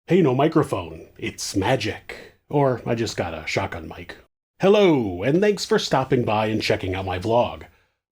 Hey, no microphone. It's magic. Or I just got a shotgun mic. Hello, and thanks for stopping by and checking out my vlog.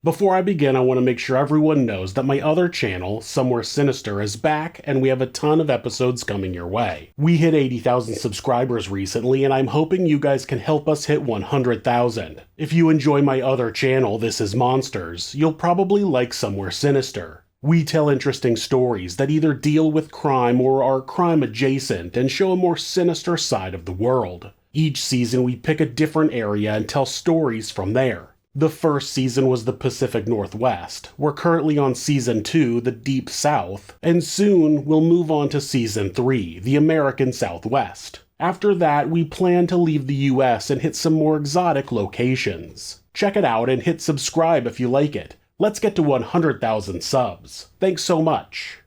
Before I begin, I want to make sure everyone knows that my other channel, Somewhere Sinister, is back and we have a ton of episodes coming your way. We hit 80,000 subscribers recently and I'm hoping you guys can help us hit 100,000. If you enjoy my other channel, This Is Monsters, you'll probably like Somewhere Sinister. We tell interesting stories that either deal with crime or are crime adjacent and show a more sinister side of the world. Each season we pick a different area and tell stories from there. The first season was the Pacific Northwest. We're currently on Season 2, the Deep South, and soon we'll move on to Season 3, the American Southwest. After that, we plan to leave the US and hit some more exotic locations. Check it out and hit subscribe if you like it. Let's get to 100,000 subs. Thanks so much.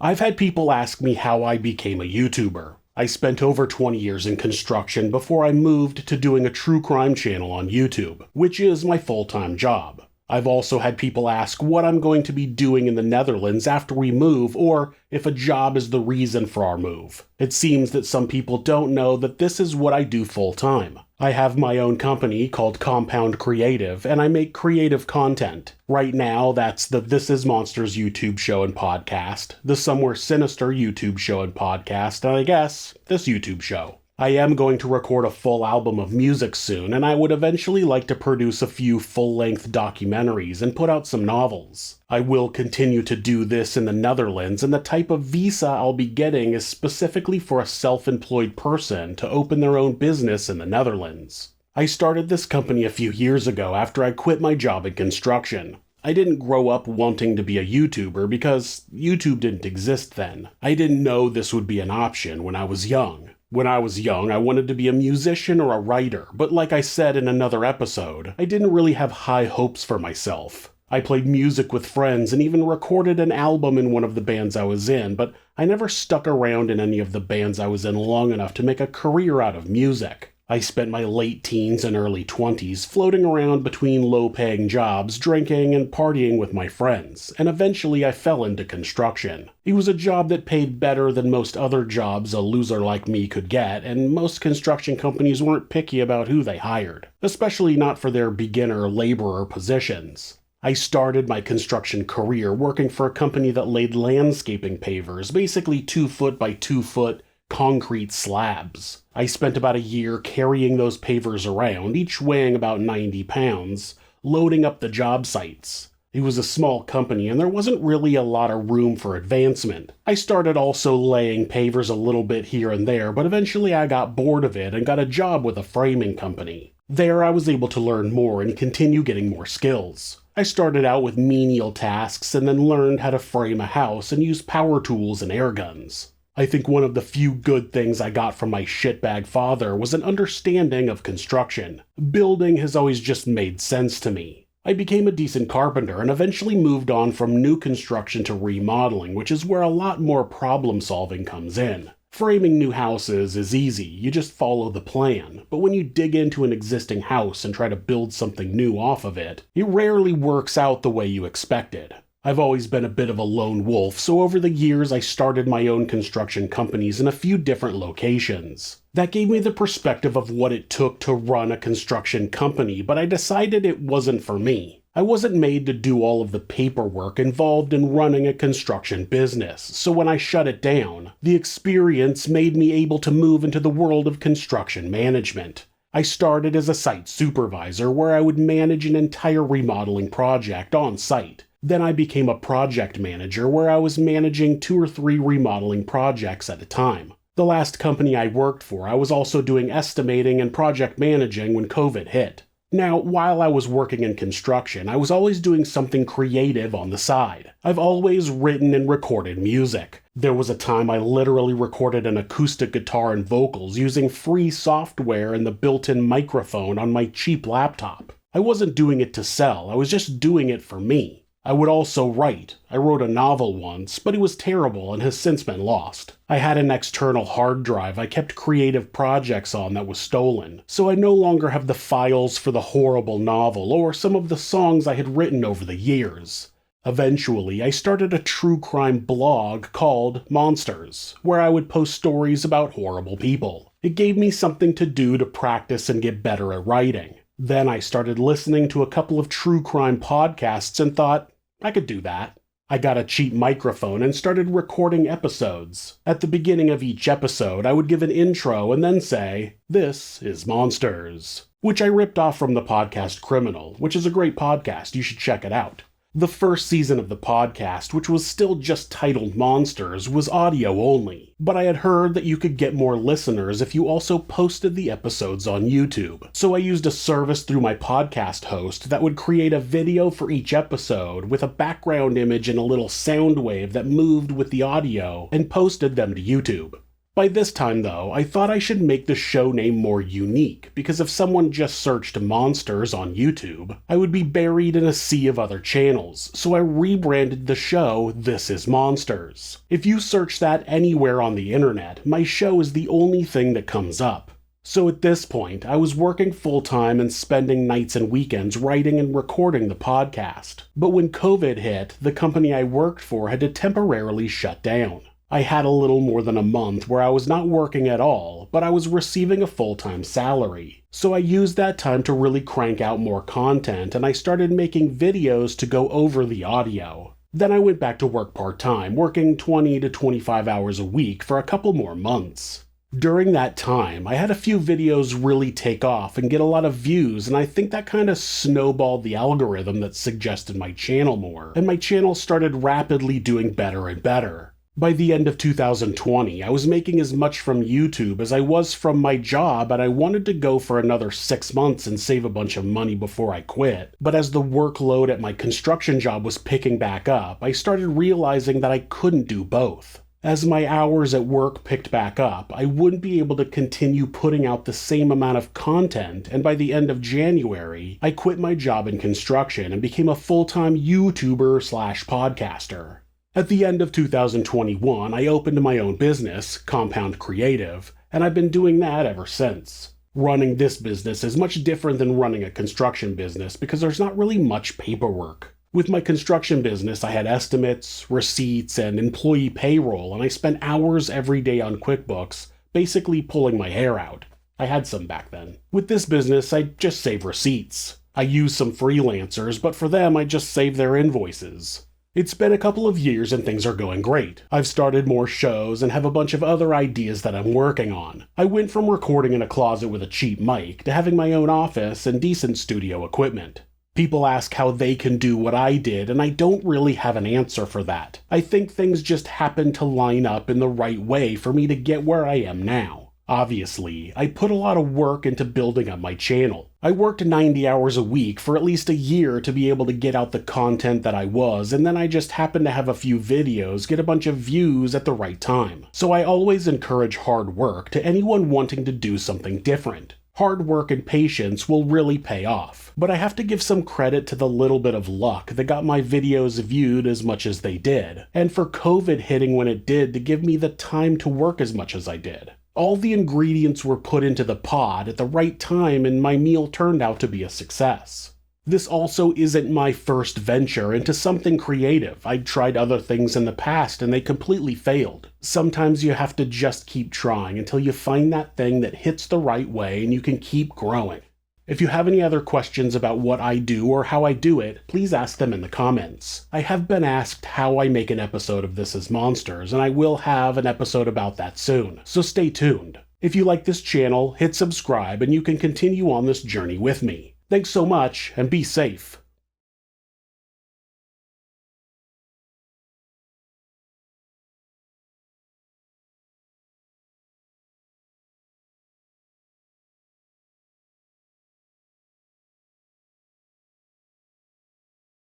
I've had people ask me how I became a YouTuber. I spent over 20 years in construction before I moved to doing a true crime channel on YouTube, which is my full-time job. I've also had people ask what I'm going to be doing in the Netherlands after we move, or if a job is the reason for our move. It seems that some people don't know that this is what I do full-time. I have my own company called Compound Creative, and I make creative content. Right now, that's the This Is Monsters YouTube show and podcast, the Somewhere Sinister YouTube show and podcast, and I guess this YouTube show. I am going to record a full album of music soon, and I would eventually like to produce a few full-length documentaries and put out some novels. I will continue to do this in the Netherlands, and the type of visa I'll be getting is specifically for a self-employed person to open their own business in the Netherlands. I started this company a few years ago after I quit my job in construction. I didn't grow up wanting to be a YouTuber because YouTube didn't exist then. I didn't know this would be an option when I was young. When I was young, I wanted to be a musician or a writer, but like I said in another episode, I didn't really have high hopes for myself. I played music with friends and even recorded an album in one of the bands I was in, but I never stuck around in any of the bands I was in long enough to make a career out of music. I spent my late teens and early 20s floating around between low-paying jobs, drinking and partying with my friends, and eventually I fell into construction. It was a job that paid better than most other jobs a loser like me could get, and most construction companies weren't picky about who they hired, especially not for their beginner laborer positions. I started my construction career working for a company that laid landscaping pavers, basically 2-foot by 2-foot concrete slabs. I spent about a year carrying those pavers around, each weighing about 90 pounds, loading up the job sites. It was a small company and there wasn't really a lot of room for advancement. I started also laying pavers a little bit here and there, but eventually I got bored of it and got a job with a framing company. There I was able to learn more and continue getting more skills. I started out with menial tasks and then learned how to frame a house and use power tools and air guns. I think one of the few good things I got from my shitbag father was an understanding of construction. Building has always just made sense to me. I became a decent carpenter and eventually moved on from new construction to remodeling, which is where a lot more problem solving comes in. Framing new houses is easy, you just follow the plan, but when you dig into an existing house and try to build something new off of it, it rarely works out the way you expected. I've always been a bit of a lone wolf, so over the years I started my own construction companies in a few different locations. That gave me the perspective of what it took to run a construction company, but I decided it wasn't for me. I wasn't made to do all of the paperwork involved in running a construction business, so when I shut it down, the experience made me able to move into the world of construction management. I started as a site supervisor where I would manage an entire remodeling project on site. Then I became a project manager where I was managing 2 or 3 remodeling projects at a time. The last company I worked for, I was also doing estimating and project managing when COVID hit. Now, while I was working in construction, I was always doing something creative on the side. I've always written and recorded music. There was a time I literally recorded an acoustic guitar and vocals using free software and the built-in microphone on my cheap laptop. I wasn't doing it to sell, I was just doing it for me. I would also write. I wrote a novel once, but it was terrible and has since been lost. I had an external hard drive I kept creative projects on that was stolen, so I no longer have the files for the horrible novel or some of the songs I had written over the years. Eventually, I started a true crime blog called Monsters, where I would post stories about horrible people. It gave me something to do to practice and get better at writing. Then I started listening to a couple of true crime podcasts and thought, I could do that. I got a cheap microphone and started recording episodes. At the beginning of each episode, I would give an intro and then say, "This is Monsters," which I ripped off from the podcast Criminal, which is a great podcast. You should check it out. The first season of the podcast, which was still just titled Monsters, was audio only, but I had heard that you could get more listeners if you also posted the episodes on YouTube. So I used a service through my podcast host that would create a video for each episode with a background image and a little sound wave that moved with the audio and posted them to YouTube. By this time, though, I thought I should make the show name more unique, because if someone just searched Monsters on YouTube, I would be buried in a sea of other channels, so I rebranded the show This is Monsters. If you search that anywhere on the internet, my show is the only thing that comes up. So at this point, I was working full-time and spending nights and weekends writing and recording the podcast. But when COVID hit, the company I worked for had to temporarily shut down. I had a little more than a month where I was not working at all, but I was receiving a full-time salary. So I used that time to really crank out more content, and I started making videos to go over the audio. Then I went back to work part-time, working 20 to 25 hours a week for a couple more months. During that time, I had a few videos really take off and get a lot of views, and I think that kind of snowballed the algorithm that suggested my channel more, and my channel started rapidly doing better and better. By the end of 2020, I was making as much from YouTube as I was from my job, and I wanted to go for another 6 months and save a bunch of money before I quit. But as the workload at my construction job was picking back up, I started realizing that I couldn't do both. As my hours at work picked back up, I wouldn't be able to continue putting out the same amount of content, and by the end of January, I quit my job in construction and became a full-time YouTuber/podcaster. At the end of 2021, I opened my own business, Compound Creative, and I've been doing that ever since. Running this business is much different than running a construction business because there's not really much paperwork. With my construction business, I had estimates, receipts, and employee payroll, and I spent hours every day on QuickBooks, basically pulling my hair out. I had some back then. With this business, I just save receipts. I use some freelancers, but for them, I just save their invoices. It's been a couple of years and things are going great. I've started more shows and have a bunch of other ideas that I'm working on. I went from recording in a closet with a cheap mic to having my own office and decent studio equipment. People ask how they can do what I did, and I don't really have an answer for that. I think things just happen to line up in the right way for me to get where I am now. Obviously, I put a lot of work into building up my channel. I worked 90 hours a week for at least a year to be able to get out the content that I was, and then I just happened to have a few videos get a bunch of views at the right time. So I always encourage hard work to anyone wanting to do something different. Hard work and patience will really pay off, but I have to give some credit to the little bit of luck that got my videos viewed as much as they did, and for COVID hitting when it did to give me the time to work as much as I did. All the ingredients were put into the pot at the right time, and my meal turned out to be a success. This also isn't my first venture into something creative. I'd tried other things in the past and they completely failed. Sometimes you have to just keep trying until you find that thing that hits the right way and you can keep growing. If you have any other questions about what I do or how I do it, please ask them in the comments. I have been asked how I make an episode of This is Monsters, and I will have an episode about that soon, so stay tuned. If you like this channel, hit subscribe and you can continue on this journey with me. Thanks so much, and be safe.